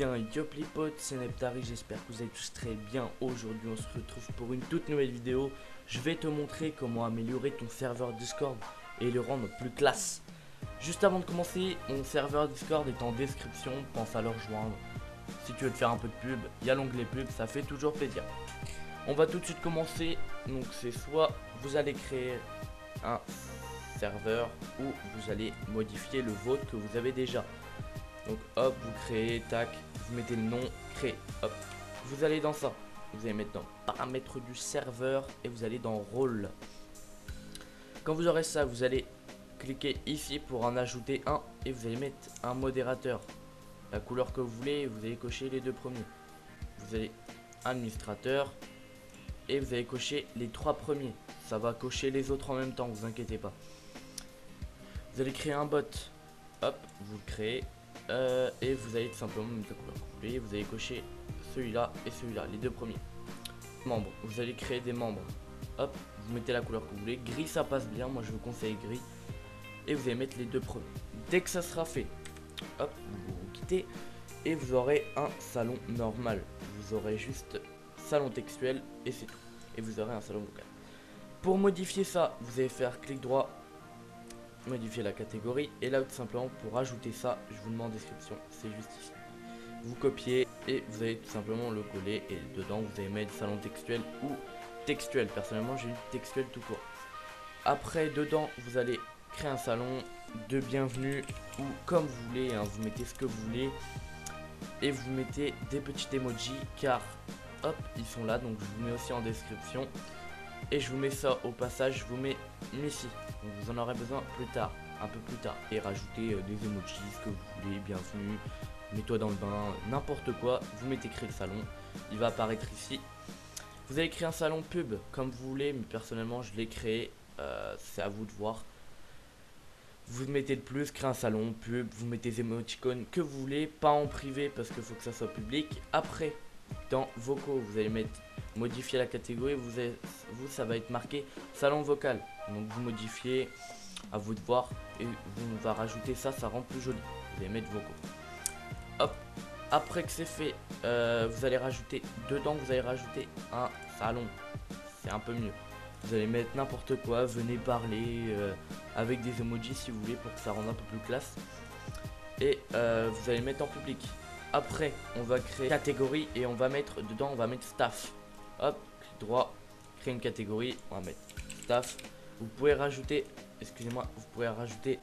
bien, yop les potes, c'est Neptari, j'espère que vous allez tous très bien. Aujourd'hui on se retrouve pour une toute nouvelle vidéo. Je vais te montrer comment améliorer ton serveur Discord et le rendre plus classe. Juste avant de commencer, mon serveur Discord est en description, pense à le rejoindre. Si tu veux te faire un peu de pub, il y a l'onglet pub, ça fait toujours plaisir. On va tout de suite commencer, donc c'est soit vous allez créer un serveur ou vous allez modifier le vôtre que vous avez déjà. Donc hop, vous créez, tac, vous mettez le nom, créer, hop. Vous allez dans ça, vous allez mettre dans paramètres du serveur et vous allez dans rôle. Quand vous aurez ça, vous allez cliquer ici pour en ajouter un et vous allez mettre un modérateur. La couleur que vous voulez, vous allez cocher les deux premiers. Vous allez administrateur et vous allez cocher les trois premiers. Ça va cocher les autres en même temps, vous inquiétez pas. Vous allez créer un bot, hop, vous le créez. Et vous allez tout simplement mettre la couleur que vous voulez. Vous allez cocher celui-là et celui-là, les deux premiers. Membres, vous allez créer des membres. Hop, vous mettez la couleur que vous voulez. Gris, ça passe bien, moi je vous conseille gris. Et vous allez mettre les deux premiers. Dès que ça sera fait, hop, vous quittez. Et vous aurez un salon normal. Vous aurez juste salon textuel et c'est tout. Et vous aurez un salon vocal. Pour modifier ça, vous allez faire clic droit, modifier la catégorie, et là tout simplement pour ajouter ça, je vous le mets en description, c'est juste ici. Vous copiez et vous allez tout simplement le coller et dedans vous allez mettre salon textuel ou textuel. Personnellement j'ai eu textuel tout court. Après dedans vous allez créer un salon de bienvenue ou comme vous voulez, hein, vous mettez ce que vous voulez et vous mettez des petits emojis car hop ils sont là, donc je vous mets aussi en description. Et je vous mets ça au passage, je vous mets ici. Donc vous en aurez besoin plus tard, un peu plus tard. Et rajouter des emojis, ce que vous voulez, bienvenue, mets-toi dans le bain, n'importe quoi. Vous mettez créer le salon, il va apparaître ici. Vous allez créer un salon pub comme vous voulez, mais personnellement je l'ai créé, c'est à vous de voir. Vous mettez le plus, créer un salon pub, vous mettez des émoticônes que vous voulez, pas en privé parce qu'il faut que ça soit public. Après, dans vocaux, vous allez mettre modifier la catégorie, vous ça va être marqué salon vocal, donc vous modifiez, à vous de voir, et vous va rajouter ça, ça rend plus joli. Vous allez mettre vocaux, hop. Après que c'est fait, vous allez rajouter dedans, vous allez rajouter un salon, c'est un peu mieux. Vous allez mettre n'importe quoi, venez parler avec des emojis si vous voulez pour que ça rende un peu plus classe, et vous allez mettre en public. Après on va créer catégorie et on va mettre dedans, on va mettre staff. Hop, clic droit, créer une catégorie, on va mettre staff. Vous pouvez rajouter, excusez-moi, vous pouvez rajouter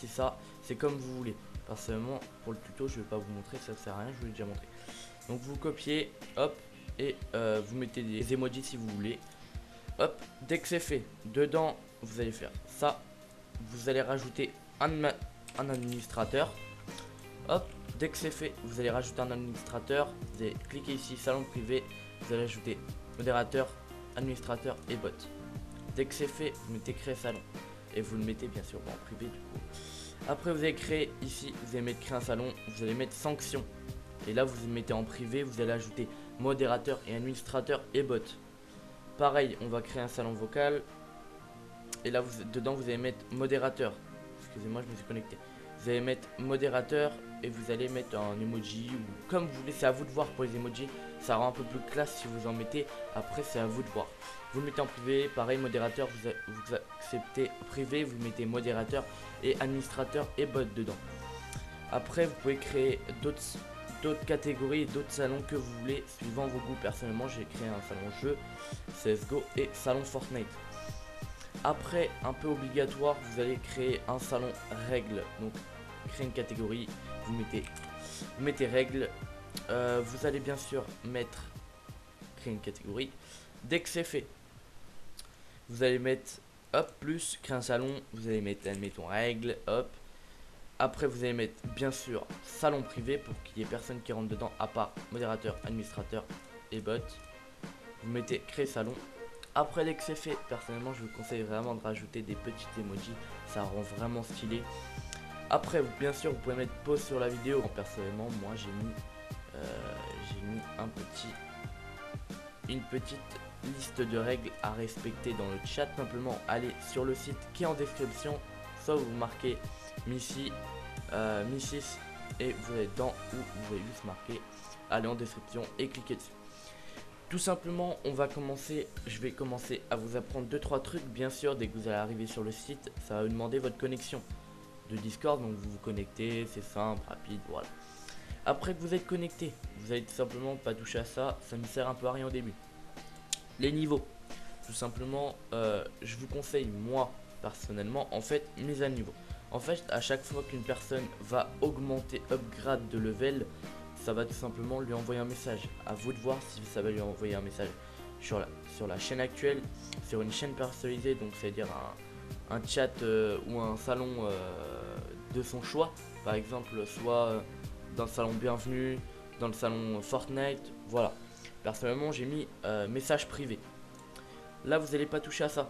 ça, c'est comme vous voulez. Personnellement, pour le tuto, je vais pas vous montrer, ça sert à rien, je vous l'ai déjà montré. Donc vous copiez, hop, et vous mettez des emojis si vous voulez. Hop, dès que c'est fait, dedans, vous allez faire ça. Vous allez rajouter un administrateur. Hop, dès que c'est fait, vous allez rajouter un administrateur. Vous allez cliquer ici, salon privé. Vous allez ajouter modérateur, administrateur et bot. Dès que c'est fait, vous mettez créer salon. Et vous le mettez bien sûr en privé du coup. Après, vous allez créer ici, vous allez mettre créer un salon. Vous allez mettre sanction. Et là, vous mettez en privé. Vous allez ajouter modérateur et administrateur et bot. Pareil, on va créer un salon vocal. Et là, dedans, vous allez mettre modérateur. Excusez-moi, je me suis connecté. Vous allez mettre modérateur et vous allez mettre un emoji ou comme vous voulez, c'est à vous de voir pour les emojis, ça rend un peu plus classe si vous en mettez. Après c'est à vous de voir. Vous le mettez en privé, pareil modérateur, vous acceptez privé, vous mettez modérateur et administrateur et bot dedans. Après vous pouvez créer d'autres catégories, d'autres salons que vous voulez suivant vos goûts. Personnellement j'ai créé un salon jeu, CSGO et salon Fortnite. Après, un peu obligatoire, vous allez créer un salon règles. Donc, créer une catégorie, vous mettez règles. Vous allez bien sûr créer une catégorie. Dès que c'est fait, vous allez mettre hop plus créer un salon. Vous allez mettre, admettons, règles, hop. Après, vous allez mettre bien sûr salon privé pour qu'il y ait personne qui rentre dedans à part modérateur, administrateur et bot. Vous mettez créer salon. Après dès que c'est fait, personnellement je vous conseille vraiment de rajouter des petits emojis, ça rend vraiment stylé. Après bien sûr vous pouvez mettre pause sur la vidéo. Personnellement moi j'ai mis une petite liste de règles à respecter dans le chat. Simplement allez sur le site qui est en description, soit vous marquez Missy et vous allez dans où vous pouvez juste marquer allez en description et cliquez dessus. Tout simplement, je vais commencer à vous apprendre 2-3 trucs. Bien sûr, dès que vous allez arriver sur le site, ça va vous demander votre connexion de Discord. Donc vous vous connectez, c'est simple, rapide, voilà. Après que vous êtes connecté, vous allez tout simplement pas toucher à ça, ça ne sert un peu à rien au début. Les niveaux, tout simplement, je vous conseille, moi, personnellement, en fait, mise à niveau. En fait, à chaque fois qu'une personne va augmenter, upgrade de level, ça va tout simplement lui envoyer un message. À vous de voir si ça va lui envoyer un message sur la chaîne actuelle, sur une chaîne personnalisée, donc c'est-à-dire un chat ou un salon de son choix. Par exemple, soit dans le salon bienvenue, dans le salon Fortnite, voilà. Personnellement, j'ai mis message privé. Là, vous n'allez pas toucher à ça.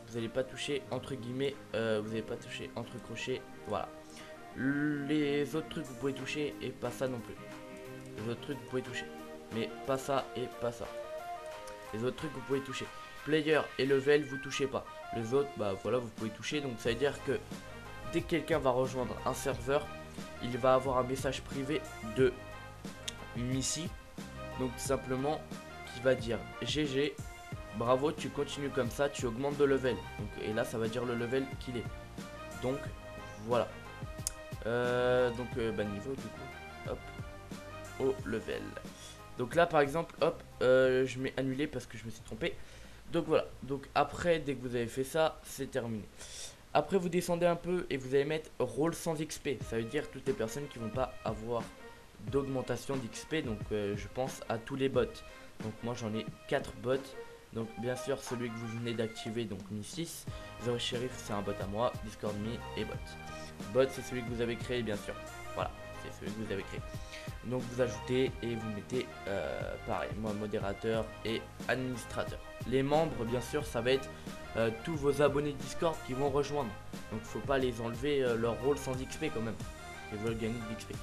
Vous n'allez pas toucher entre guillemets, vous n'allez pas toucher entre crochets, voilà. Les autres trucs vous pouvez toucher et pas ça non plus. Les autres trucs vous pouvez toucher, mais pas ça et pas ça. Les autres trucs vous pouvez toucher. Player et level vous touchez pas. Les autres, bah voilà, vous pouvez toucher. Donc ça veut dire que dès que quelqu'un va rejoindre un serveur, il va avoir un message privé de Missy. Donc tout simplement qui va dire GG, bravo, tu continues comme ça, tu augmentes de level. Donc, et là ça va dire le level qu'il est. Donc voilà. Niveau du coup. Hop. Au level. Donc là par exemple, hop, je mets annulé parce que je me suis trompé. Donc voilà. Donc après, dès que vous avez fait ça, c'est terminé. Après vous descendez un peu et vous allez mettre rôle sans XP. Ça veut dire toutes les personnes qui vont pas avoir d'augmentation d'XP. Donc je pense à tous les bots. Donc moi j'en ai 4 bots. Donc bien sûr celui que vous venez d'activer, donc Mi 6, Zero Sheriff c'est un bot à moi, Discord Me et bot. Bot c'est celui que vous avez créé bien sûr. Voilà, c'est celui que vous avez créé. Donc vous ajoutez et vous mettez pareil, moi modérateur et administrateur. Les membres bien sûr ça va être tous vos abonnés Discord qui vont rejoindre. Donc faut pas les enlever leur rôle sans XP quand même. Ils veulent gagner de l'XP.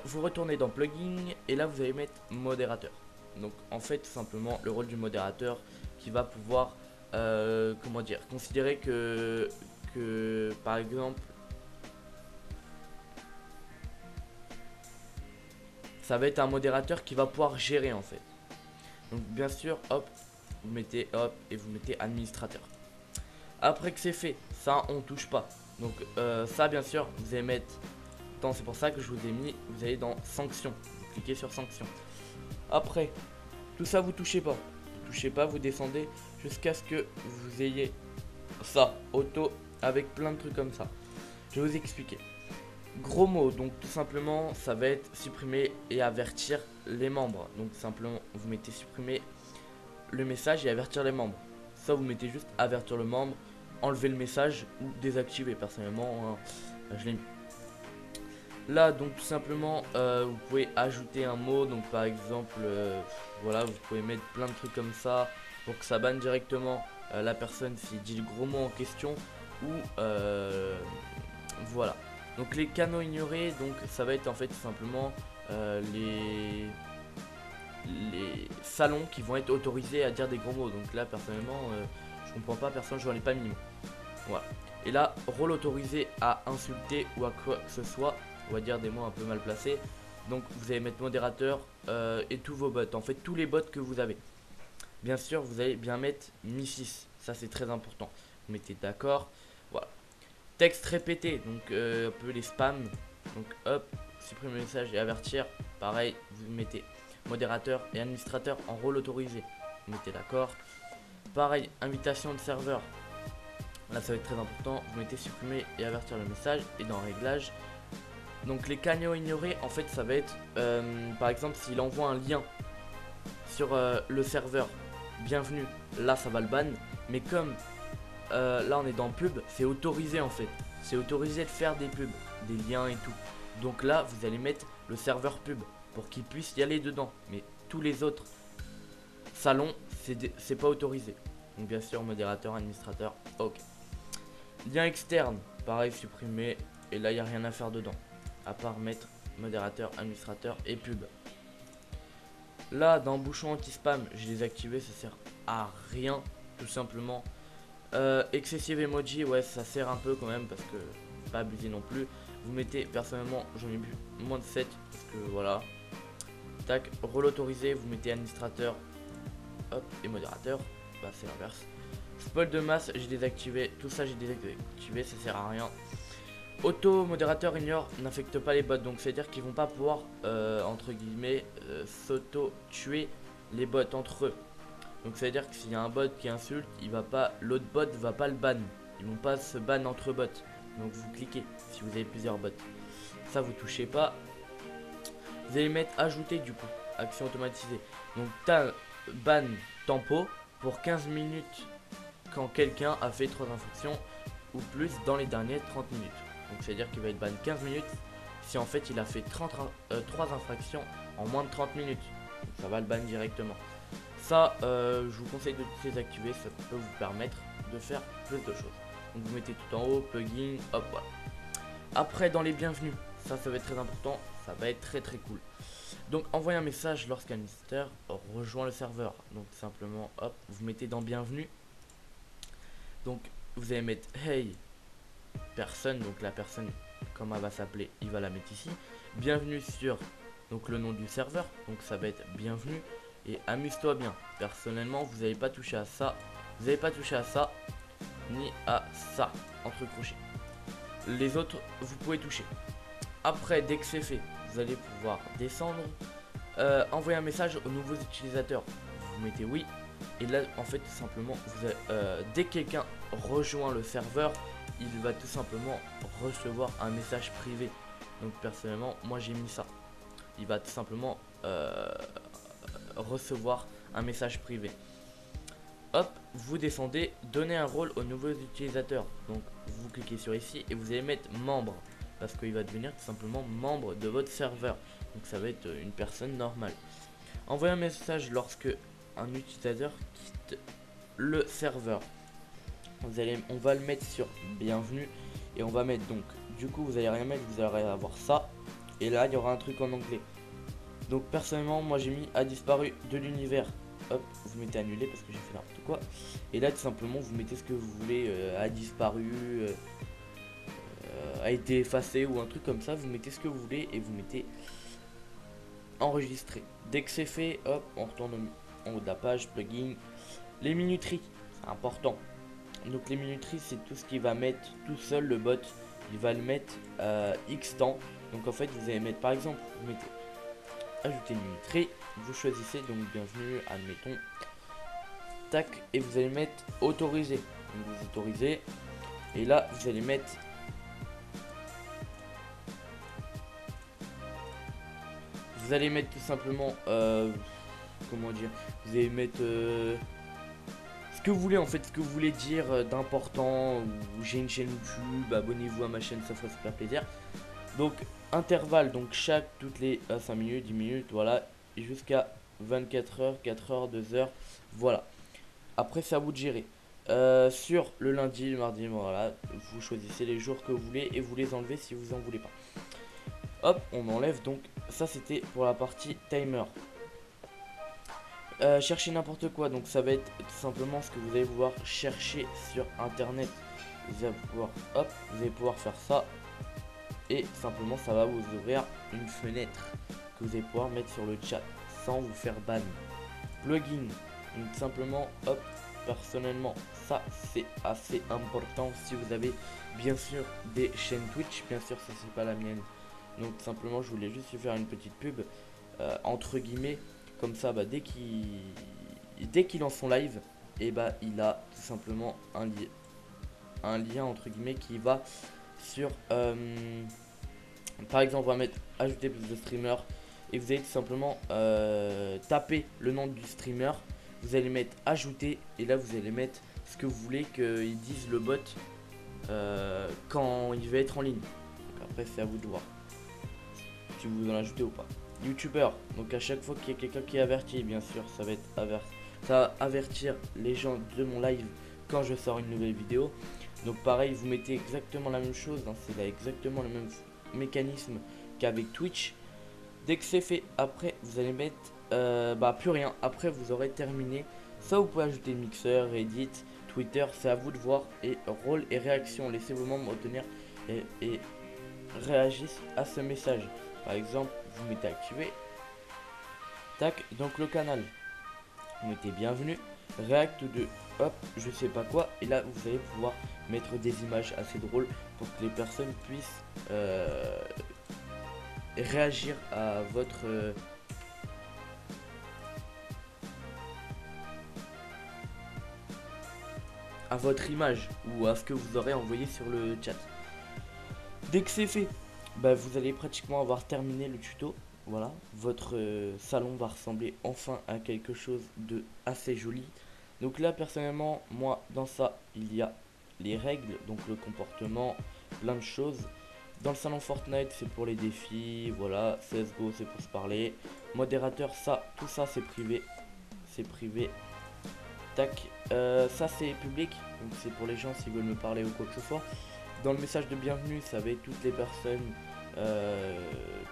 Vous retournez dans plugin et là vous allez mettre modérateur. Donc en fait tout simplement le rôle du modérateur qui va pouvoir comment dire, considérer que par exemple ça va être un modérateur qui va pouvoir gérer en fait. Donc bien sûr hop, vous mettez hop et vous mettez administrateur. Après que c'est fait, ça on touche pas. Donc ça bien sûr vous allez mettre dans, c'est pour ça que je vous ai mis, vous allez dans sanctions, vous cliquez sur sanctions. Après tout ça vous touchez pas, vous descendez jusqu'à ce que vous ayez ça auto avec plein de trucs comme ça. Je vais vous expliquer. Gros mots, donc tout simplement ça va être supprimer et avertir les membres. Donc simplement vous mettez supprimer le message et avertir les membres. Ça vous mettez juste avertir le membre, enlever le message ou désactiver. Personnellement je l'ai mis. Là donc tout simplement vous pouvez ajouter un mot. Donc par exemple voilà, vous pouvez mettre plein de trucs comme ça pour que ça banne directement la personne s'il dit le gros mot en question. Ou voilà. Donc les canaux ignorés, donc ça va être en fait tout simplement les salons qui vont être autorisés à dire des gros mots. Donc là personnellement je comprends pas, personne, je n'en ai pas mis. Voilà. Et là, rôle autorisé à insulter ou à quoi que ce soit, on va dire des mots un peu mal placés. Donc vous allez mettre modérateur et tous vos bots, en fait tous les bots que vous avez. Bien sûr vous allez bien mettre Mi 6, ça c'est très important. Vous mettez d'accord, voilà. Texte répété, donc un peu les spams. Donc hop, supprimer le message et avertir. Pareil, vous mettez modérateur et administrateur en rôle autorisé. Vous mettez d'accord. Pareil, invitation de serveur. Là ça va être très important. Vous mettez supprimer et avertir le message. Et dans réglage, donc les canaux ignorés, en fait ça va être par exemple s'il envoie un lien sur le serveur bienvenue, là ça va le ban. Mais comme là on est dans pub, c'est autorisé en fait. C'est autorisé de faire des pubs, des liens et tout. Donc là vous allez mettre le serveur pub pour qu'il puisse y aller dedans. Mais tous les autres salons c'est pas autorisé. Donc bien sûr modérateur, administrateur, ok. Lien externe, pareil supprimer. Et là il n'y a rien à faire dedans. À part mettre modérateur, administrateur et pub. Là dans bouchon anti-spam, j'ai désactivé, ça sert à rien tout simplement. Excessive emoji, ouais ça sert un peu quand même parce que pas abusé non plus. Vous mettez, personnellement j'en ai vu moins de 7 parce que voilà. Tac, rôle autorisé, vous mettez administrateur, hop, et modérateur, bah c'est l'inverse. Spoil de masse, j'ai désactivé, tout ça j'ai désactivé, ça sert à rien. Auto modérateur ignore, n'affecte pas les bots, donc c'est à dire qu'ils vont pas pouvoir entre guillemets s'auto tuer les bots entre eux. Donc ça veut dire que s'il y a un bot qui insulte, il va pas, l'autre bot va pas le ban. Ils vont pas se ban entre bots. Donc vous cliquez si vous avez plusieurs bots. Ça vous touchez pas. Vous allez mettre ajouter du coup, action automatisée. Donc t'as ban tempo pour 15 minutes quand quelqu'un a fait 3 infractions ou plus dans les dernières 30 minutes. Donc c'est à dire qu'il va être ban 15 minutes si en fait il a fait 3 infractions en moins de 30 minutes. Donc ça va le ban directement. Ça, je vous conseille de désactiver, ça peut vous permettre de faire plus de choses. Donc vous mettez tout en haut, plugin, hop, voilà. Après, dans les bienvenus, ça va être très important, ça va être très cool. Donc envoyez un message lorsqu'un visiteur rejoint le serveur. Donc simplement, hop, vous mettez dans bienvenue. Donc vous allez mettre hey personne, donc la personne, comme elle va s'appeler, il va la mettre ici. Bienvenue sur donc le nom du serveur, donc ça va être bienvenue. Et amuse-toi bien. Personnellement, vous n'allez pas toucher à ça. Vous n'allez pas toucher à ça. Ni à ça. Entre crochets. Les autres, vous pouvez toucher. Après, dès que c'est fait, vous allez pouvoir descendre. Envoyer un message aux nouveaux utilisateurs. Vous mettez oui. Et là, en fait, tout simplement, dès que quelqu'un rejoint le serveur, il va tout simplement recevoir un message privé. Donc, personnellement, moi j'ai mis ça. Il va tout simplement recevoir un message privé. Hop, vous descendez, donnez un rôle aux nouveaux utilisateurs. Donc vous cliquez sur ici et vous allez mettre membre parce qu'il va devenir tout simplement membre de votre serveur. Donc ça va être une personne normale. Envoyez un message lorsque un utilisateur quitte le serveur. On va le mettre sur bienvenue et on va mettre donc du coup vous allez rien mettre, vous allez avoir ça et là il y aura un truc en anglais. Donc personnellement moi j'ai mis a disparu de l'univers. Hop, vous mettez annulé parce que j'ai fait n'importe quoi. Et là tout simplement vous mettez ce que vous voulez, a disparu, a été effacé ou un truc comme ça. Vous mettez ce que vous voulez et vous mettez enregistrer. Dès que c'est fait, hop, on retourne en haut de la page, plugin. Les minuteries, c'est important. Donc les minuteries c'est tout ce qui va mettre tout seul le bot. Il va le mettre X temps. Donc en fait vous allez mettre par exemple, vous mettez ajouter une minuterie, vous choisissez donc bienvenue, admettons, tac, et vous allez mettre autoriser. Donc vous autorisez, et là vous allez mettre tout simplement comment dire, vous allez mettre ce que vous voulez en fait, ce que vous voulez dire d'important, ou j'ai une chaîne YouTube, abonnez-vous à ma chaîne, ça ferait super plaisir. Donc intervalle, donc toutes les 5 minutes, 10 minutes, voilà, et jusqu'à 24 heures, 4 heures, 2 heures, voilà. Après c'est à vous de gérer. Sur le lundi, le mardi, voilà, vous choisissez les jours que vous voulez et vous les enlevez si vous en voulez pas. Hop, on enlève, donc ça c'était pour la partie timer. Chercher n'importe quoi, donc ça va être tout simplement ce que vous allez pouvoir chercher sur internet. Vous allez pouvoir, hop, vous allez pouvoir faire ça. Et simplement ça va vous ouvrir une fenêtre que vous allez pouvoir mettre sur le chat sans vous faire ban. Plugin, donc simplement hop, personnellement ça c'est assez important si vous avez bien sûr des chaînes Twitch, bien sûr ça c'est pas la mienne. Donc simplement je voulais juste faire une petite pub entre guillemets, comme ça bah, dès qu'il lance son live, et bah il a tout simplement un lien entre guillemets qui va sur par exemple on va mettre ajouter plus de streamers et vous allez tout simplement taper le nom du streamer, vous allez mettre ajouter et là vous allez mettre ce que vous voulez qu'il dise le bot quand il va être en ligne. Donc après c'est à vous de voir si vous en ajoutez ou pas. YouTubeur, donc à chaque fois qu'il y a quelqu'un qui est averti, bien sûr ça va être ça va avertir les gens de mon live quand je sors une nouvelle vidéo. Donc pareil, vous mettez exactement la même chose, hein, c'est là exactement le même mécanisme qu'avec Twitch. Dès que c'est fait, après vous allez mettre plus rien, après vous aurez terminé. Ça vous pouvez ajouter Mixer, Reddit, Twitter, c'est à vous de voir. Et rôle et réaction, laissez vos membres obtenir et réagissent à ce message. Par exemple, vous mettez activé, tac, donc le canal, vous mettez bienvenue, React de hop, je sais pas quoi, et là vous allez pouvoir mettre des images assez drôles pour que les personnes puissent réagir à votre image ou à ce que vous aurez envoyé sur le chat. Dès que c'est fait, bah, vous allez pratiquement avoir terminé le tuto. Voilà, votre salon va ressembler enfin à quelque chose de assez joli. Donc là, personnellement, moi, dans ça, il y a les règles, donc le comportement, plein de choses. Dans le salon Fortnite, c'est pour les défis, voilà, CSGO, c'est pour se parler. Modérateur, ça, tout ça, c'est privé. C'est privé. Tac, ça, c'est public, donc c'est pour les gens s'ils veulent me parler ou quoi que ce soit. Dans le message de bienvenue, ça va être toutes les personnes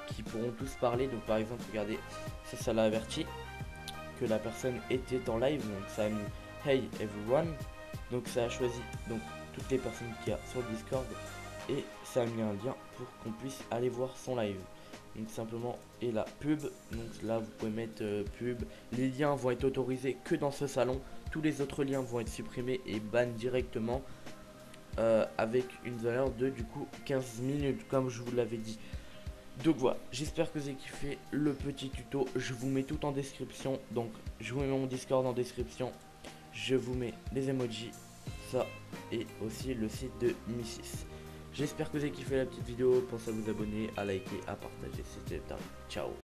qui pourront tous parler. Donc par exemple, regardez, ça l'a averti que la personne était en live. Donc ça a mis Hey everyone. Donc ça a choisi donc toutes les personnes qu'il y a sur le Discord. Et ça a mis un lien pour qu'on puisse aller voir son live. Donc simplement, et la pub. Donc là vous pouvez mettre pub. Les liens vont être autorisés que dans ce salon. Tous les autres liens vont être supprimés et ban directement. Avec une valeur de du coup 15 minutes comme je vous l'avais dit. Donc voilà, j'espère que vous avez kiffé le petit tuto. Je vous mets tout en description. Donc je vous mets mon Discord en description. Je vous mets les emojis, ça, et aussi le site de Mi6. J'espère que vous avez kiffé la petite vidéo. Pensez à vous abonner, à liker, à partager. C'était Tari. Ciao.